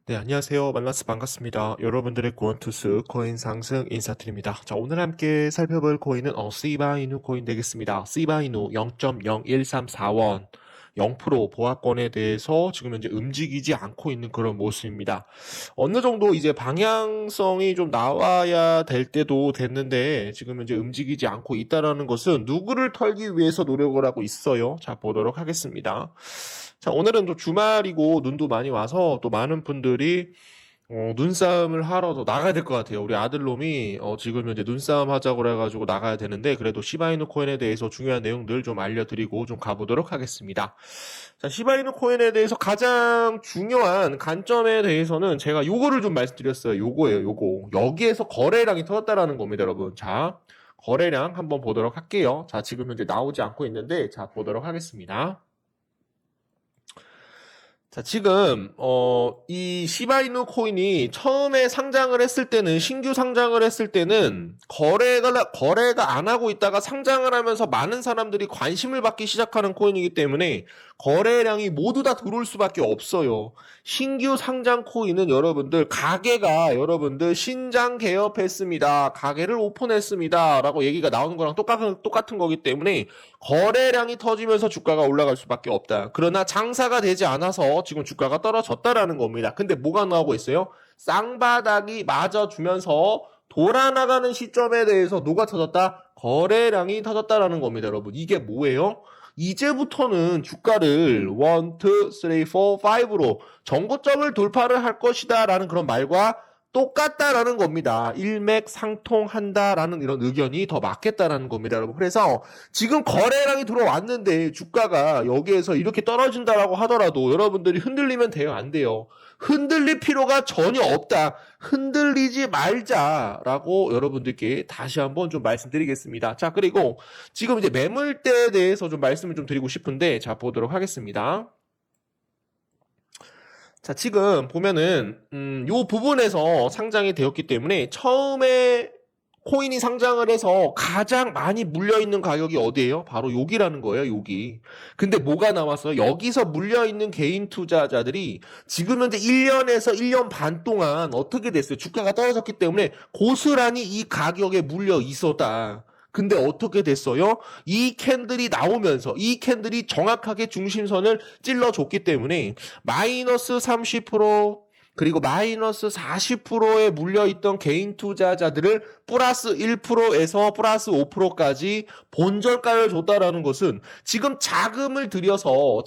네, 안녕하세요. 만나서 반갑습니다. 여러분들의 구원투수 코인 상승 인사드립니다. 자, 오늘 함께 살펴볼 코인은 시바이누 코인 되겠습니다. 시바이누 0.0134원 0% 보합권에 대해서 지금 현재 움직이지 않고 있는 그런 모습입니다. 어느 정도 이제 방향성이 좀 나와야 될 때도 됐는데 지금 현재 움직이지 않고 있다라는 것은 누구를 털기 위해서 노력을 하고 있어요. 자, 보도록 하겠습니다. 자, 오늘은 또 주말이고 눈도 많이 와서 또 많은 분들이 눈싸움을 하러 또 나가야 될 것 같아요. 우리 아들놈이 지금 현재 눈싸움 하자고 그래가지고 나가야 되는데 그래도 시바이누 코인에 대해서 중요한 내용들 좀 알려드리고 좀 가보도록 하겠습니다. 자, 시바이누 코인에 대해서 가장 중요한 관점에 대해서는 제가 요거를 좀 말씀드렸어요. 요거예요, 요거. 여기에서 거래량이 터졌다라는 겁니다, 여러분. 자, 거래량 한번 보도록 할게요. 자, 지금 현재 나오지 않고 있는데 자, 보도록 하겠습니다. 자, 지금 이 시바이누 코인이 처음에 상장을 했을 때는 신규 상장을 했을 때는 거래가 안 하고 있다가 상장을 하면서 많은 사람들이 관심을 받기 시작하는 코인이기 때문에 거래량이 모두 다 들어올 수밖에 없어요. 신규 상장 코인은 여러분들 신장 개업했습니다. 가게를 오픈했습니다. 라고 얘기가 나오는 거랑 똑같은 거기 때문에 거래량이 터지면서 주가가 올라갈 수밖에 없다. 그러나 장사가 되지 않아서 지금 주가가 떨어졌다라는 겁니다. 근데 뭐가 나오고 있어요? 쌍바닥이 맞아주면서 돌아나가는 시점에 대해서 누가 터졌다? 거래량이 터졌다라는 겁니다, 여러분. 이게 뭐예요? 이제부터는 주가를 1, 2, 3, 4, 5로 전고점을 돌파를 할 것이다 라는 그런 말과 똑같다라는 겁니다. 일맥상통한다라는 이런 의견이 더 맞겠다라는 겁니다, 여러분. 그래서 지금 거래량이 들어왔는데 주가가 여기에서 이렇게 떨어진다라고 하더라도 여러분들이 흔들리면 돼요, 안 돼요? 흔들릴 필요가 전혀 없다. 흔들리지 말자라고 여러분들께 다시 한번 좀 말씀드리겠습니다. 자, 그리고 지금 이제 매물대에 대해서 좀 말씀을 좀 드리고 싶은데 자, 보도록 하겠습니다. 자, 지금 보면은 요 부분에서 상장이 되었기 때문에 처음에 코인이 상장을 해서 가장 많이 물려있는 가격이 어디예요? 바로 여기라는 거예요, 여기. 근데 뭐가 나왔어요? 여기서 물려있는 개인 투자자들이 지금 현재 1년에서 1년 반 동안 어떻게 됐어요? 주가가 떨어졌기 때문에 고스란히 이 가격에 물려 있었다. 근데 어떻게 됐어요? 이 캔들이 나오면서 이 캔들이 정확하게 중심선을 찔러줬기 때문에 마이너스 30% 그리고 마이너스 40%에 물려있던 개인 투자자들을 플러스 1%에서 플러스 5%까지 본절가를 줬다라는 것은 지금 자금을 들여서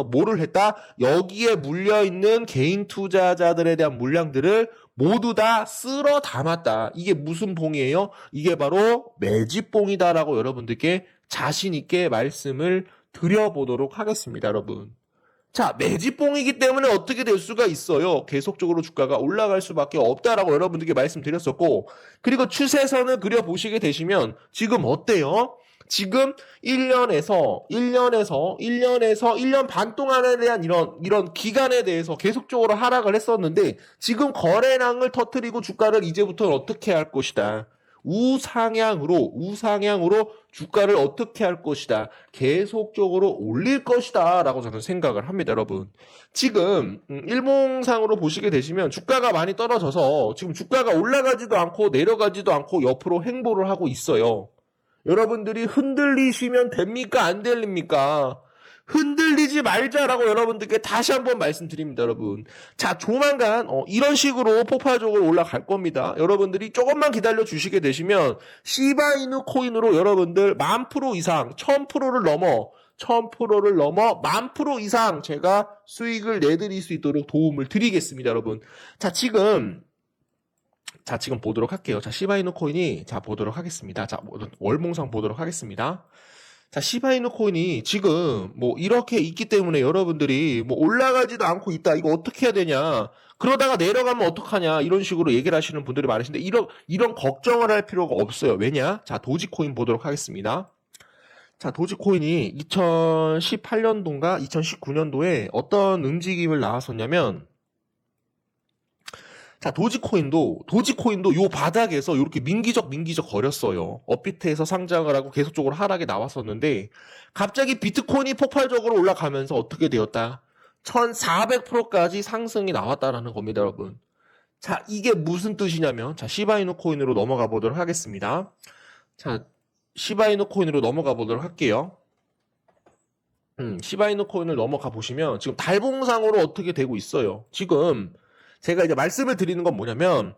뭐를 했다? 여기에 물려있는 개인 투자자들에 대한 물량들을 모두 다 쓸어 담았다. 이게 무슨 봉이에요? 이게 바로 매집봉이다라고 여러분들께 자신 있게 말씀을 드려보도록 하겠습니다, 여러분. 자, 매집봉이기 때문에 어떻게 될 수가 있어요? 계속적으로 주가가 올라갈 수밖에 없다라고 여러분들께 말씀드렸었고, 그리고 추세선을 그려보시게 되시면 지금 어때요? 지금 1년에서 1년 반 동안에 대한 이런 기간에 대해서 계속적으로 하락을 했었는데 지금 거래량을 터뜨리고 주가를 이제부터는 어떻게 할 것이다. 우상향으로 주가를 어떻게 할 것이다. 계속적으로 올릴 것이다. 라고 저는 생각을 합니다, 여러분. 지금 일봉상으로 보시게 되시면 주가가 많이 떨어져서 지금 주가가 올라가지도 않고 내려가지도 않고 옆으로 횡보를 하고 있어요. 여러분들이 흔들리시면 됩니까? 안 들립니까? 흔들리지 말자라고 여러분들께 다시 한번 말씀드립니다, 여러분. 자, 조만간 이런 식으로 폭발적으로 올라갈 겁니다. 여러분들이 조금만 기다려 주시게 되시면 시바이누 코인으로 여러분들 10,000% 이상, 1000%를 넘어 10,000% 이상 제가 수익을 내드릴 수 있도록 도움을 드리겠습니다, 여러분. 자, 지금 보도록 할게요. 자, 시바이누 코인이 보도록 하겠습니다. 자, 월봉상 보도록 하겠습니다. 자, 시바이누 코인이 지금 이렇게 있기 때문에 여러분들이 올라가지도 않고 있다. 이거 어떻게 해야 되냐? 그러다가 내려가면 어떡하냐? 이런 식으로 얘기를 하시는 분들이 많으신데 이런 걱정을 할 필요가 없어요. 왜냐? 자, 도지코인 보도록 하겠습니다. 자, 도지코인이 2018년도인가 2019년도에 어떤 움직임을 나왔었냐면 자, 도지코인도 요 바닥에서 이렇게 민기적 거렸어요. 업비트에서 상장을 하고 계속적으로 하락에 나왔었는데 갑자기 비트코인이 폭발적으로 올라가면서 어떻게 되었다? 1400%까지 상승이 나왔다라는 겁니다, 여러분. 자, 이게 무슨 뜻이냐면, 자, 시바이누 코인으로 넘어가 보도록 하겠습니다. 자, 시바이누 코인으로 넘어가 보도록 할게요. 시바이누 코인을 넘어가 보시면 지금 달봉상으로 어떻게 되고 있어요. 지금 제가 이제 말씀을 드리는 건 뭐냐면,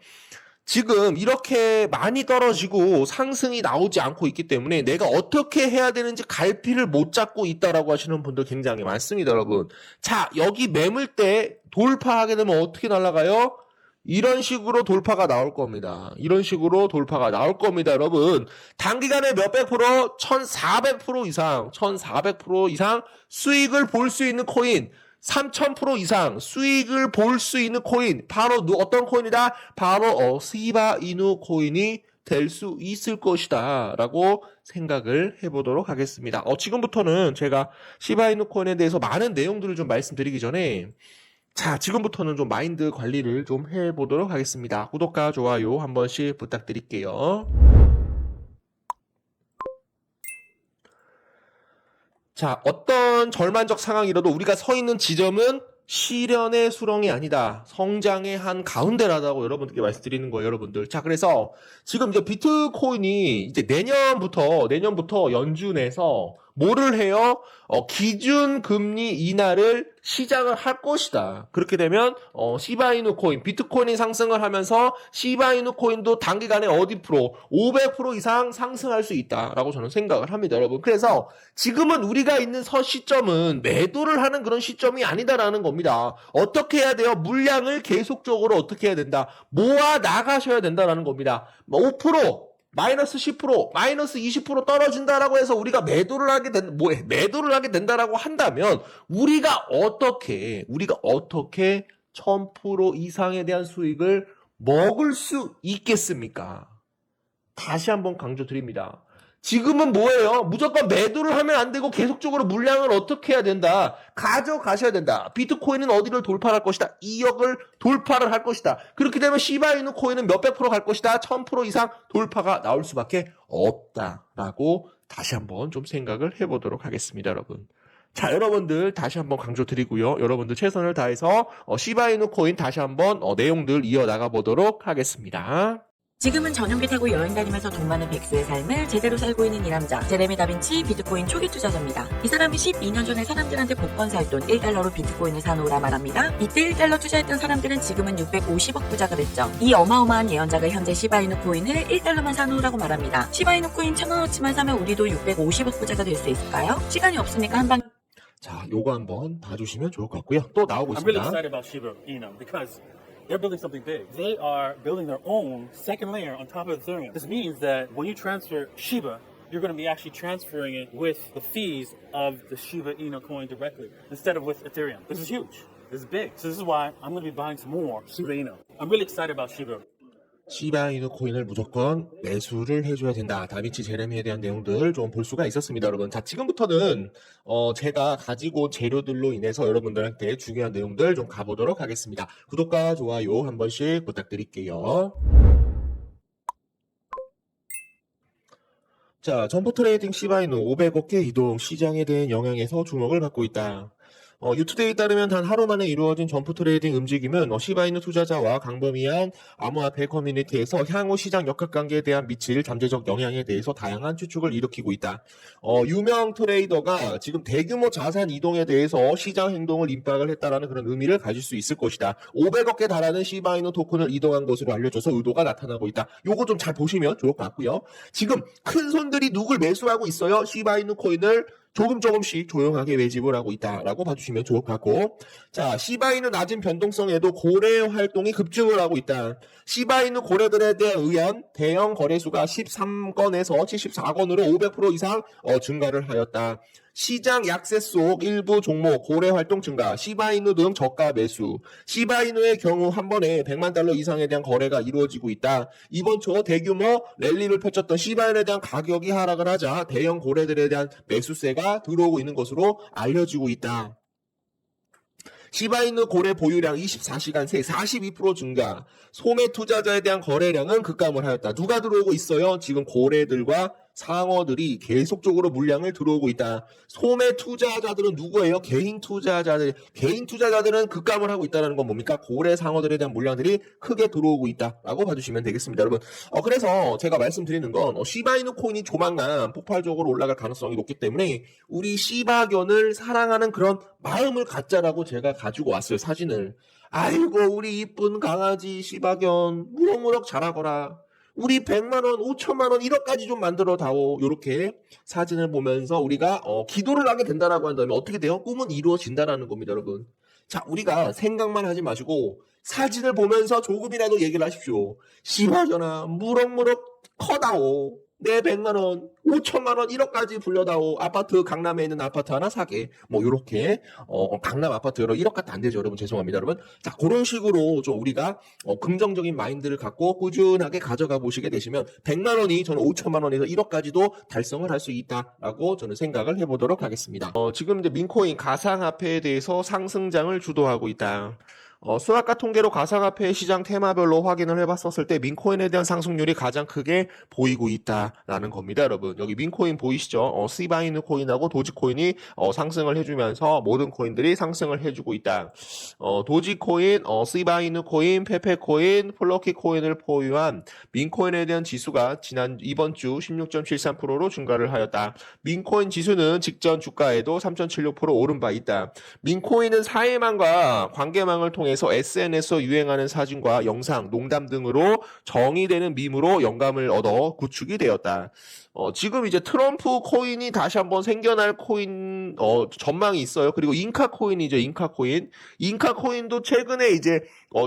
지금 이렇게 많이 떨어지고 상승이 나오지 않고 있기 때문에 내가 어떻게 해야 되는지 갈피를 못 잡고 있다라고 하시는 분들 굉장히 많습니다, 여러분. 자, 여기 매물대 돌파하게 되면 어떻게 날아가요? 이런 식으로 돌파가 나올 겁니다. 이런 식으로 돌파가 나올 겁니다, 여러분. 단기간에 몇백 프로, 1400% 이상, 1400% 이상 수익을 볼 수 있는 코인, 3000% 이상 수익을 볼 수 있는 코인, 바로 어떤 코인이다? 바로 시바이누 코인이 될 수 있을 것이다 라고 생각을 해보도록 하겠습니다. 지금부터는 제가 시바이누 코인에 대해서 많은 내용들을 좀 말씀드리기 전에, 자, 지금부터는 좀 마인드 관리를 좀 해보도록 하겠습니다. 구독과 좋아요 한 번씩 부탁드릴게요. 자, 어떤 절망적 상황이라도 우리가 서 있는 지점은 시련의 수렁이 아니다. 성장의 한 가운데라고 여러분들께 말씀드리는 거예요, 여러분들. 자, 그래서 지금 이제 비트코인이 이제 내년부터 연준에서 뭐를 해요? 기준 금리 인하를 시작을 할 것이다. 그렇게 되면 시바이누 코인, 비트코인이 상승을 하면서 시바이누 코인도 단기간에 500% 이상 상승할 수 있다라고 저는 생각을 합니다, 여러분. 그래서 지금은 우리가 있는 시점은 매도를 하는 그런 시점이 아니다라는 겁니다. 어떻게 해야 돼요? 물량을 계속적으로 어떻게 해야 된다? 모아 나가셔야 된다라는 겁니다. 5%, 마이너스 10%, 마이너스 20% 떨어진다라고 해서 우리가 매도를 하게 된다라고 한다면 우리가 어떻게 1000% 이상에 대한 수익을 먹을 수 있겠습니까? 다시 한번 강조드립니다. 지금은 뭐예요? 무조건 매도를 하면 안 되고 계속적으로 물량을 어떻게 해야 된다? 가져가셔야 된다. 비트코인은 어디를 돌파할 것이다? 2억을 돌파를 할 것이다. 그렇게 되면 시바이누 코인은 몇백 프로 갈 것이다. 1000% 이상 돌파가 나올 수밖에 없다라고 다시 한번 좀 생각을 해보도록 하겠습니다, 여러분. 자, 여러분들 다시 한번 강조드리고요. 여러분들 최선을 다해서 시바이누 코인 다시 한번 내용들 이어나가 보도록 하겠습니다. 지금은 전용기 타고 여행 다니면서 돈 많은 백수의 삶을 제대로 살고 있는 이 남자, 제레미 다빈치 비트코인 초기 투자자입니다. 이 사람이 12년 전에 사람들한테 복권 살 돈 1달러로 비트코인을 사놓으라 말합니다. 이때 1달러 투자했던 사람들은 지금은 650억 부자가 됐죠. 이 어마어마한 예언자가 현재 시바이누 코인을 1달러만 사놓으라고 말합니다. 시바이누 코인 1000원어치만 사면 우리도 650억 부자가 될 수 있을까요? 시간이 없으니까 한방. 자, 요거 한번 봐주시면 좋을 것 같고요. 또 나오고 I'm really 있습니다. excited about Shiba Inu because they're building something big. They are building their own second layer on top of Ethereum. This means that when you transfer Shiba, you're going to be actually transferring it with the fees of the Shiba Inu coin directly instead of with Ethereum. This is huge. This is big. So this is why I'm going to be buying some more Shiba Inu. I'm really excited about Shiba. 시바이누 코인을 무조건 매수를 해줘야 된다. 다빈치 제레미에 대한 내용들 좀 볼 수가 있었습니다, 여러분. 자, 지금부터는 제가 가지고 재료들로 인해서 여러분들한테 중요한 내용들 좀 가보도록 하겠습니다. 구독과 좋아요 한 번씩 부탁드릴게요. 자, 점프 트레이딩 시바이누 500억 개 이동 시장에 대한 영향에서 주목을 받고 있다. 유투데이에 따르면 단 하루 만에 이루어진 점프 트레이딩 움직임은 시바이누 투자자와 강범위한 암호화폐 커뮤니티에서 향후 시장 역학관계에 대한 미칠 잠재적 영향에 대해서 다양한 추측을 일으키고 있다. 유명 트레이더가 지금 대규모 자산 이동에 대해서 시장 행동을 임박을 했다라는 그런 의미를 가질 수 있을 것이다. 500억 개 달하는 시바이누 토큰을 이동한 것으로 알려져서 의도가 나타나고 있다. 요거 좀 잘 보시면 좋을 것 같고요. 지금 큰 손들이 누굴 매수하고 있어요? 시바이누 코인을 조금씩 조용하게 매집을 하고 있다라고 봐주시면 좋을 것 같고, 자, 시바이누 낮은 변동성에도 고래 활동이 급증을 하고 있다. 시바이누 고래들에 의한 대형 거래수가 13건에서 74건으로 500% 이상 증가를 하였다. 시장 약세 속 일부 종목 고래 활동 증가, 시바이누 등 저가 매수. 시바이누의 경우 한 번에 100만 달러 이상에 대한 거래가 이루어지고 있다. 이번 초 대규모 랠리를 펼쳤던 시바이누에 대한 가격이 하락을 하자 대형 고래들에 대한 매수세가 들어오고 있는 것으로 알려지고 있다. 시바이누 고래 보유량 24시간 새 42% 증가. 소매 투자자에 대한 거래량은 급감을 하였다. 누가 들어오고 있어요? 지금 고래들과 상어들이 계속적으로 물량을 들어오고 있다. 소매 투자자들은 누구예요? 개인 투자자들. 개인 투자자들은 급감을 하고 있다는 건 뭡니까? 고래 상어들에 대한 물량들이 크게 들어오고 있다라고 봐주시면 되겠습니다, 여러분. 그래서 제가 말씀드리는 건 시바이누 코인이 조만간 폭발적으로 올라갈 가능성이 높기 때문에 우리 시바견을 사랑하는 그런 마음을 갖자라고 제가 가지고 왔어요, 사진을. 아이고 우리 이쁜 강아지 시바견 무럭무럭 자라거라. 우리 100만원, 5천만원 1억까지 좀 만들어 다오. 요렇게 사진을 보면서 우리가 기도를 하게 된다라고 한다면 어떻게 돼요? 꿈은 이루어진다라는 겁니다, 여러분. 자, 우리가 생각만 하지 마시고 사진을 보면서 조금이라도 얘기를 하십시오. 시바견아 무럭무럭 커다오. 내 100만원, 5천만원, 1억까지 불려다오. 아파트, 강남에 있는 아파트 하나 사게. 뭐, 요렇게, 강남 아파트로 1억까지 안 되죠, 여러분. 죄송합니다, 여러분. 자, 그런 식으로 좀 우리가, 긍정적인 마인드를 갖고 꾸준하게 가져가 보시게 되시면, 100만원이 저는 5천만원에서 1억까지도 달성을 할 수 있다라고 저는 생각을 해보도록 하겠습니다. 지금 이제 민코인 가상화폐에 대해서 상승장을 주도하고 있다. 수학과 통계로 가상화폐 시장 테마별로 확인을 해봤었을 때 민코인에 대한 상승률이 가장 크게 보이고 있다라는 겁니다, 여러분. 여기 민코인 보이시죠? 시바이누 코인하고 도지코인이 상승을 해주면서 모든 코인들이 상승을 해주고 있다. 도지코인, 시바이누 코인, 페페코인, 플러키 코인을 포유한 민코인에 대한 지수가 이번 주 16.73%로 증가를 하였다. 민코인 지수는 직전 주가에도 3.76% 오른 바 있다. 민코인은 사회망과 관계망을 통해 SNS에 유행하는 사진과 영상, 농담 등으로 정의되는 밈으로 영감을 얻어 구축이 되었다. 지금 이제 트럼프 코인이 다시 한번 생겨날 코인 전망이 있어요. 그리고 잉카 코인이죠. 잉카 코인. 잉카 코인도 최근에 이제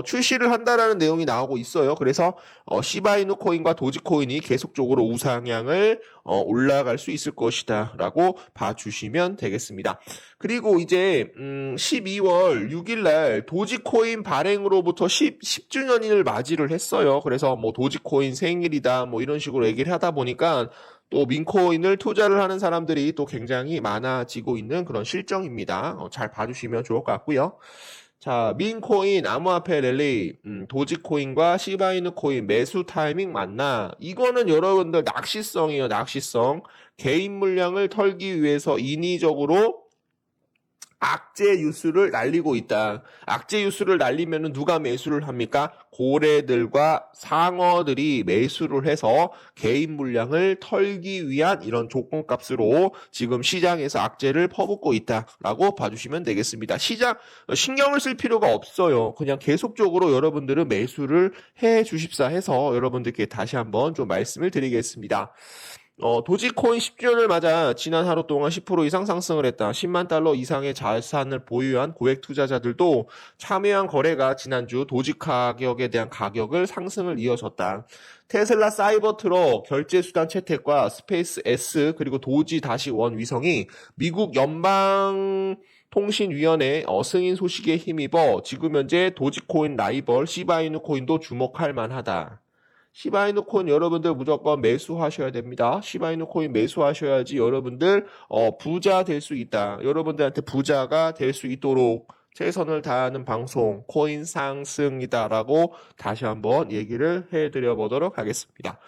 출시를 한다라는 내용이 나오고 있어요. 그래서 시바이누 코인과 도지 코인이 계속적으로 우상향을 올라갈 수 있을 것이다라고 봐주시면 되겠습니다. 그리고 이제 12월 6일 날 도지코인 발행으로부터 10주년을 맞이를 했어요. 그래서 뭐 도지코인 생일이다 뭐 이런 식으로 얘기를 하다 보니까 또 민코인을 투자를 하는 사람들이 또 굉장히 많아지고 있는 그런 실정입니다. 잘 봐주시면 좋을 것 같고요. 자, 민코인, 암호화폐 랠리, 도지코인과 시바이누 코인 매수 타이밍 맞나? 이거는 여러분들 낚시성이에요, 낚시성. 개인 물량을 털기 위해서 인위적으로 악재 뉴스를 날리고 있다. 악재 뉴스를 날리면 누가 매수를 합니까? 고래들과 상어들이 매수를 해서 개인 물량을 털기 위한 이런 조건값으로 지금 시장에서 악재를 퍼붓고 있다라고 봐주시면 되겠습니다. 시장 신경을 쓸 필요가 없어요. 그냥 계속적으로 여러분들은 매수를 해 주십사 해서 여러분들께 다시 한번 좀 말씀을 드리겠습니다. 도지코인 10주년을 맞아 지난 하루 동안 10% 이상 상승을 했다. 10만 달러 이상의 자산을 보유한 고액 투자자들도 참여한 거래가 지난주 도지 가격에 대한 가격을 상승을 이어졌다. 테슬라 사이버트럭 결제수단 채택과 스페이스 S 그리고 도지-1 위성이 미국 연방통신위원회 승인 소식에 힘입어 지금 현재 도지코인 라이벌 시바이누 코인도 주목할 만하다. 시바이누 코인 여러분들 무조건 매수하셔야 됩니다. 시바이누 코인 매수하셔야지 여러분들 부자 될 수 있다. 여러분들한테 부자가 될 수 있도록 최선을 다하는 방송 코인 상승이다라고 다시 한번 얘기를 해드려 보도록 하겠습니다.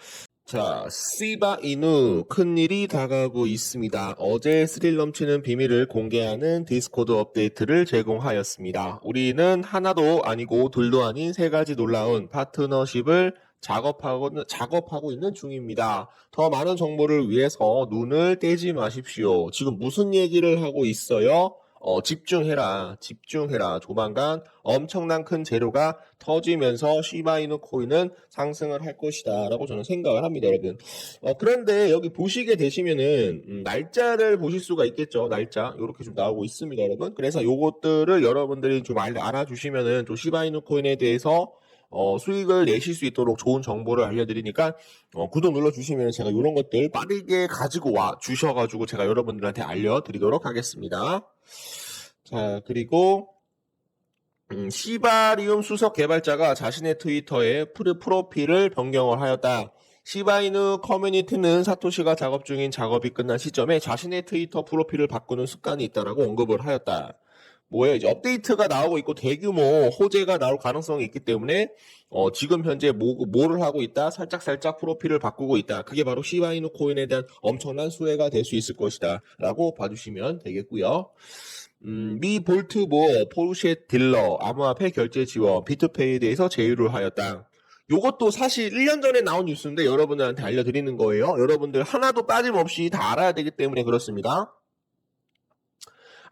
자, 시바이누 큰일이 다가오고 있습니다. 어제 스릴 넘치는 비밀을 공개하는 디스코드 업데이트를 제공하였습니다. 우리는 하나도 아니고 둘도 아닌 세 가지 놀라운 파트너십을 작업하고 있는 중입니다. 더 많은 정보를 위해서 눈을 떼지 마십시오. 지금 무슨 얘기를 하고 있어요? 집중해라. 조만간 엄청난 큰 재료가 터지면서 시바이누 코인은 상승을 할 것이다 라고 저는 생각을 합니다, 여러분. 그런데 여기 보시게 되시면은 날짜를 보실 수가 있겠죠. 날짜 이렇게 좀 나오고 있습니다, 여러분. 그래서 요것들을 여러분들이 좀 알아주시면은 좀 시바이누 코인에 대해서 수익을 내실 수 있도록 좋은 정보를 알려드리니까 구독 눌러주시면 제가 이런 것들 빠르게 가지고 와 주셔가지고 제가 여러분들한테 알려드리도록 하겠습니다. 자, 그리고 시바리움 수석 개발자가 자신의 트위터에 프로필을 변경을 하였다. 시바이누 커뮤니티는 사토시가 작업 중인 작업이 끝난 시점에 자신의 트위터 프로필을 바꾸는 습관이 있다라고 언급을 하였다. 뭐예요? 이제 업데이트가 나오고 있고 대규모 호재가 나올 가능성이 있기 때문에 지금 현재 뭐를 하고 있다? 살짝 프로필을 바꾸고 있다. 그게 바로 시바이누 코인에 대한 엄청난 수혜가 될 수 있을 것이다. 라고 봐주시면 되겠고요. 미 볼트모 포르쉐 딜러 암호화폐 결제 지원 비트페이에 대해서 제휴를 하였다. 요것도 사실 1년 전에 나온 뉴스인데 여러분들한테 알려드리는 거예요. 여러분들 하나도 빠짐없이 다 알아야 되기 때문에 그렇습니다.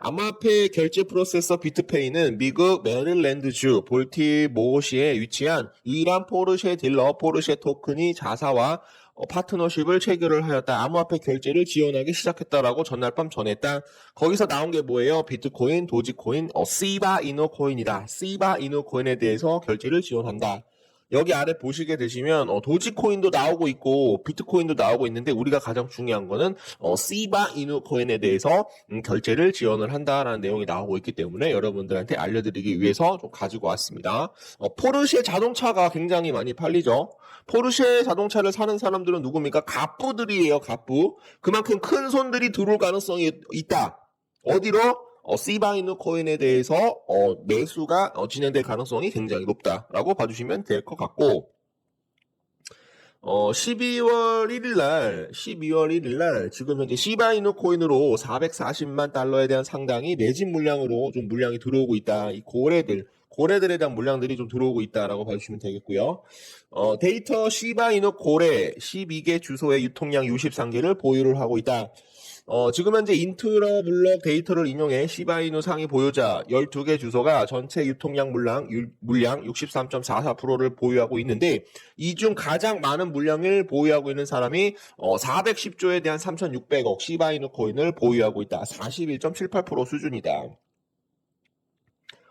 암호화폐 결제 프로세서 비트페이는 미국 메릴랜드주 볼티모어시에 위치한 유일한 포르쉐 딜러 포르쉐 토큰이 자사와 파트너십을 체결을 하였다. 암호화폐 결제를 지원하기 시작했다라고 전날 밤 전했다. 거기서 나온 게 뭐예요? 비트코인, 도지코인, 시바 이노 코인이다. 시바 이노 코인에 대해서 결제를 지원한다. 여기 아래 보시게 되시면 도지코인도 나오고 있고 비트코인도 나오고 있는데 우리가 가장 중요한 거는 시바 이누 코인에 대해서 결제를 지원을 한다라는 내용이 나오고 있기 때문에 여러분들한테 알려드리기 위해서 좀 가지고 왔습니다. 포르쉐 자동차가 굉장히 많이 팔리죠. 포르쉐 자동차를 사는 사람들은 누굽니까? 갑부들이에요. 갑부. 그만큼 큰 손들이 들어올 가능성이 있다. 어디로? 시바이누 코인에 대해서 매수가 진행될 가능성이 굉장히 높다라고 봐주시면 될 것 같고 12월 1일 날 지금 현재 시바이누 코인으로 440만 달러에 대한 상당히 매집 물량으로 좀 물량이 들어오고 있다. 이 고래들에 대한 물량들이 좀 들어오고 있다라고 봐주시면 되겠고요. 데이터 시바이누 고래 12개 주소의 유통량 63개를 보유를 하고 있다. 지금 현재 인트라 블록 데이터를 인용해 시바이누 상위 보유자 12개 주소가 전체 유통량 물량 63.44%를 보유하고 있는데 이 중 가장 많은 물량을 보유하고 있는 사람이 410조에 대한 3,600억 시바이누 코인을 보유하고 있다. 41.78% 수준이다.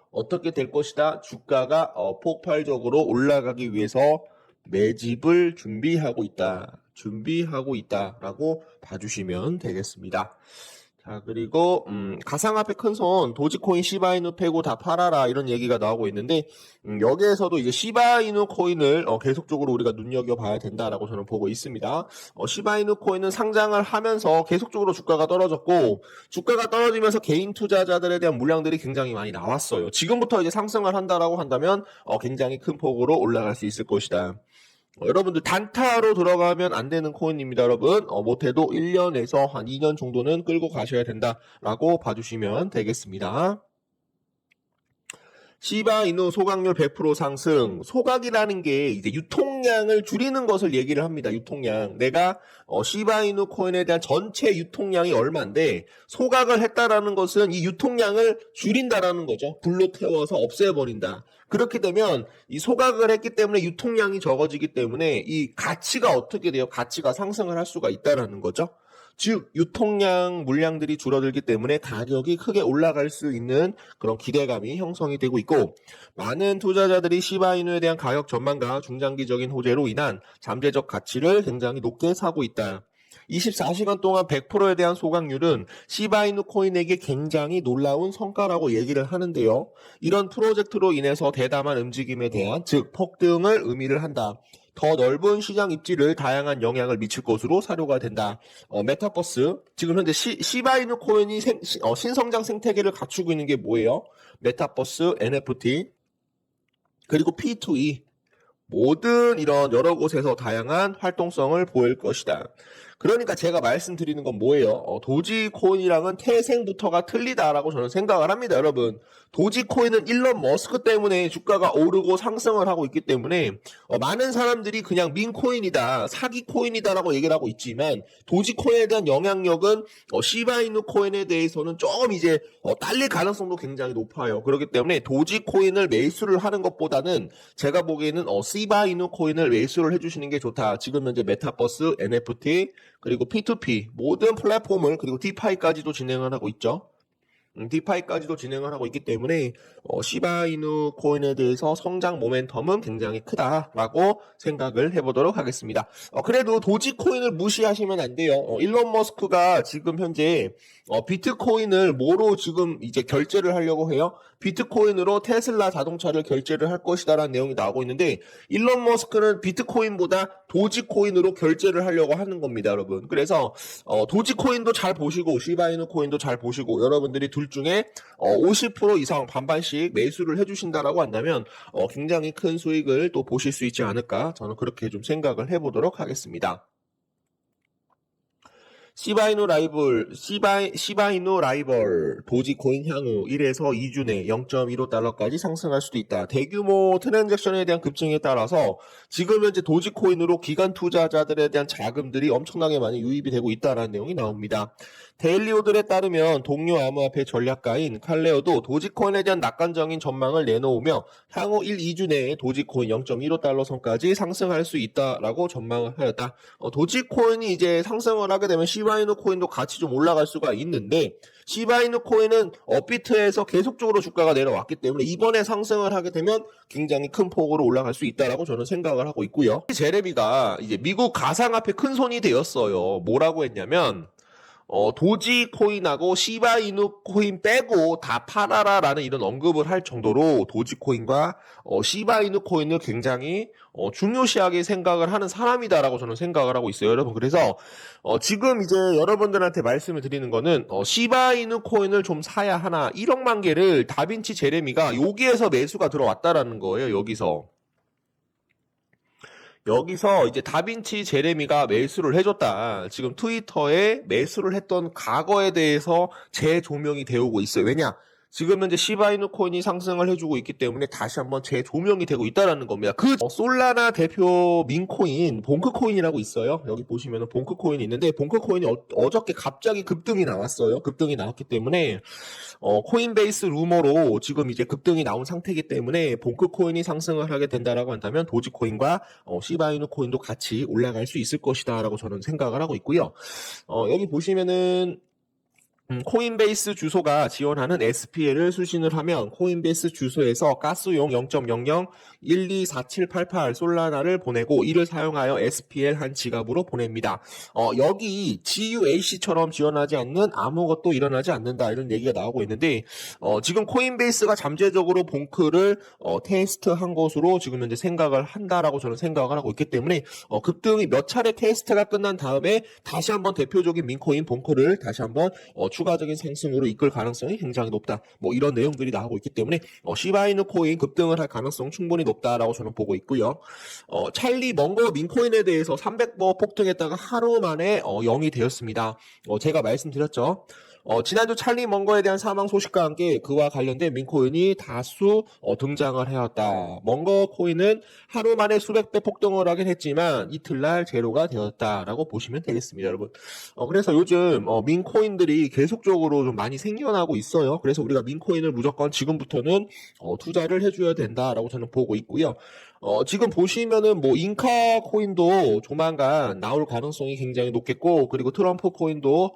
어떻게 될 것이다? 주가가 폭발적으로 올라가기 위해서 매집을 준비하고 있다라고 봐주시면 되겠습니다. 자, 그리고 가상화폐 큰손 도지코인 시바이누 패고 다 팔아라 이런 얘기가 나오고 있는데 여기에서도 이제 시바이누 코인을 계속적으로 우리가 눈여겨봐야 된다라고 저는 보고 있습니다. 시바이누 코인은 상장을 하면서 계속적으로 주가가 떨어졌고 주가가 떨어지면서 개인 투자자들에 대한 물량들이 굉장히 많이 나왔어요. 지금부터 이제 상승을 한다라고 한다면 굉장히 큰 폭으로 올라갈 수 있을 것이다. 여러분들 단타로 들어가면 안 되는 코인입니다, 여러분. 못해도 1년에서 한 2년 정도는 끌고 가셔야 된다라고 봐주시면 되겠습니다. 시바이누 소각률 100% 상승. 소각이라는 게 이제 유통량을 줄이는 것을 얘기를 합니다. 유통량. 내가 시바이누 코인에 대한 전체 유통량이 얼마인데 소각을 했다라는 것은 이 유통량을 줄인다라는 거죠. 불로 태워서 없애버린다. 그렇게 되면 이 소각을 했기 때문에 유통량이 적어지기 때문에 이 가치가 어떻게 돼요? 가치가 상승을 할 수가 있다라는 거죠. 즉 유통량 물량들이 줄어들기 때문에 가격이 크게 올라갈 수 있는 그런 기대감이 형성이 되고 있고 많은 투자자들이 시바이누에 대한 가격 전망과 중장기적인 호재로 인한 잠재적 가치를 굉장히 높게 사고 있다. 24시간 동안 100%에 대한 소각률은 시바이누 코인에게 굉장히 놀라운 성과라고 얘기를 하는데요. 이런 프로젝트로 인해서 대담한 움직임에 대한 즉 폭등을 의미를 한다. 더 넓은 시장 입지를 다양한 영향을 미칠 것으로 사료가 된다. 메타버스 지금 현재 시바이누 코인이 신성장 생태계를 갖추고 있는 게 뭐예요? 메타버스, NFT 그리고 P2E 모든 이런 여러 곳에서 다양한 활동성을 보일 것이다. 그러니까 제가 말씀드리는 건 뭐예요? 도지코인이랑은 태생부터가 틀리다라고 저는 생각을 합니다, 여러분. 도지코인은 일론 머스크 때문에 주가가 오르고 상승을 하고 있기 때문에 많은 사람들이 그냥 민코인이다, 사기코인이다라고 얘기를 하고 있지만 도지코인에 대한 영향력은 시바이누 코인에 대해서는 조금 이제 딸릴 가능성도 굉장히 높아요. 그렇기 때문에 도지코인을 매수를 하는 것보다는 제가 보기에는 시바이누 코인을 매수를 해주시는 게 좋다. 지금 현재 메타버스, NFT 그리고 P2P 모든 플랫폼을 그리고 디파이까지도 진행을 하고 있죠. 디파이까지도 진행을 하고 있기 때문에 시바이누 코인에 대해서 성장 모멘텀은 굉장히 크다라고 생각을 해보도록 하겠습니다. 그래도 도지코인을 무시하시면 안 돼요. 일론 머스크가 지금 현재 비트코인을 뭐로 지금 이제 결제를 하려고 해요? 비트코인으로 테슬라 자동차를 결제를 할 것이다라는 내용이 나오고 있는데 일론 머스크는 비트코인보다 도지코인으로 결제를 하려고 하는 겁니다, 여러분. 그래서 도지코인도 잘 보시고 시바이누 코인도 잘 보시고 여러분들이 둘 둘 중에 50% 이상 반반씩 매수를 해주신다라고 한다면 굉장히 큰 수익을 또 보실 수 있지 않을까, 저는 그렇게 좀 생각을 해보도록 하겠습니다. 시바이누 라이벌 도지코인 향후 1에서 2주 내 0.15달러까지 상승할 수도 있다. 대규모 트랜잭션에 대한 급증에 따라서 지금 현재 도지코인으로 기관 투자자들에 대한 자금들이 엄청나게 많이 유입이 되고 있다는 내용이 나옵니다. 데일리오들에 따르면 동료 암호화폐 전략가인 칼레오도 도지코인에 대한 낙관적인 전망을 내놓으며 향후 1, 2주 내에 도지코인 0.15달러 선까지 상승할 수 있다라고 전망을 하였다. 도지코인이 이제 상승을 하게 되면 시바이누 코인도 같이 좀 올라갈 수가 있는데, 시바이누 코인은 업비트에서 계속적으로 주가가 내려왔기 때문에 이번에 상승을 하게 되면 굉장히 큰 폭으로 올라갈 수 있다라고 저는 생각을 하고 있고요. 제레미가 이제 미국 가상화폐 큰 손이 되었어요. 뭐라고 했냐면 도지코인하고 시바이누 코인 빼고 다 팔아라라는 이런 언급을 할 정도로 도지코인과 시바이누 코인을 굉장히 중요시하게 생각을 하는 사람이다라고 저는 생각을 하고 있어요, 여러분. 그래서 지금 이제 여러분들한테 말씀을 드리는 거는 시바이누 코인을 좀 사야 하나, 1억만 개를 다빈치 제레미가 여기에서 매수가 들어왔다라는 거예요. 여기서 이제 다빈치 제레미가 매수를 해줬다. 지금 트위터에 매수를 했던 과거에 대해서 재조명이 되고 있어요. 왜냐? 지금 현재 시바이누 코인이 상승을 해주고 있기 때문에 다시 한번 재조명이 되고 있다는 겁니다. 솔라나 대표 민코인 봉크코인이라고 있어요. 여기 보시면 봉크코인이 있는데, 봉크코인이 어저께 갑자기 급등이 나왔어요. 급등이 나왔기 때문에 코인베이스 루머로 지금 이제 급등이 나온 상태이기 때문에 봉크코인이 상승을 하게 된다라고 한다면 도지코인과 시바이누 코인도 같이 올라갈 수 있을 것이다라고 저는 생각을 하고 있고요. 여기 보시면은 코인베이스 주소가 지원하는 SPL을 수신을 하면 코인베이스 주소에서 가스용 0.00124788 솔라나를 보내고 이를 사용하여 SPL 한 지갑으로 보냅니다. 여기 GUAC처럼 지원하지 않는 아무것도 일어나지 않는다, 이런 얘기가 나오고 있는데, 지금 코인베이스가 잠재적으로 봉크를 테스트한 것으로 지금 현재 생각을 한다라고 저는 생각을 하고 있기 때문에 급등이 몇 차례 테스트가 끝난 다음에 다시 한번 대표적인 민코인 봉크를 다시 한번 추가적인 상승으로 이끌 가능성이 굉장히 높다, 뭐 이런 내용들이 나오고 있기 때문에 시바이누 코인 급등을 할 가능성 충분히 높다라고 저는 보고 있고요. 찰리 멍거 민코인에 대해서 300번 폭등했다가 하루 만에 0이 되었습니다. 제가 말씀드렸죠. 지난주 찰리 멍거에 대한 사망 소식과 함께 그와 관련된 민코인이 다수 등장을 해왔다. 멍거 코인은 하루 만에 수백 배 폭등을 하긴 했지만 이틀날 제로가 되었다라고 보시면 되겠습니다, 여러분. 그래서 요즘 민코인들이 계속적으로 좀 많이 생겨나고 있어요. 그래서 우리가 민코인을 무조건 지금부터는 투자를 해줘야 된다라고 저는 보고 있고요. 지금 보시면은 뭐 인카 코인도 조만간 나올 가능성이 굉장히 높겠고, 그리고 트럼프 코인도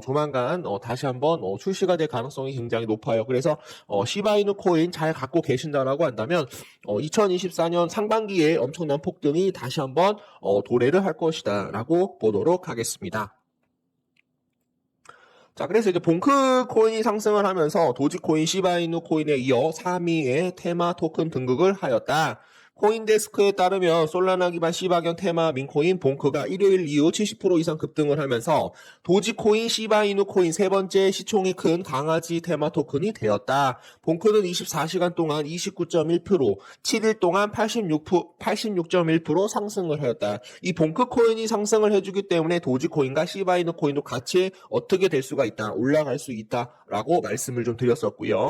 조만간 다시 한번 출시가 될 가능성이 굉장히 높아요. 그래서 시바이누 코인 잘 갖고 계신다라고 한다면 2024년 상반기에 엄청난 폭등이 다시 한번 도래를 할 것이다라고 보도록 하겠습니다. 자, 그래서 이제 봉크 코인이 상승을 하면서 도지코인, 시바이누 코인에 이어 3위의 테마 토큰 등극을 하였다. 코인데스크에 따르면 솔라나 기반 시바견 테마 민코인 봉크가 일요일 이후 70% 이상 급등을 하면서 도지코인, 시바이누 코인 세 번째 시총이 큰 강아지 테마 토큰이 되었다. 봉크는 24시간 동안 29.1%, 7일 동안 86.1% 상승을 하였다. 이 봉크 코인이 상승을 해주기 때문에 도지코인과 시바이누 코인도 같이 어떻게 될 수가 있다, 올라갈 수 있다라고 말씀을 좀 드렸었고요.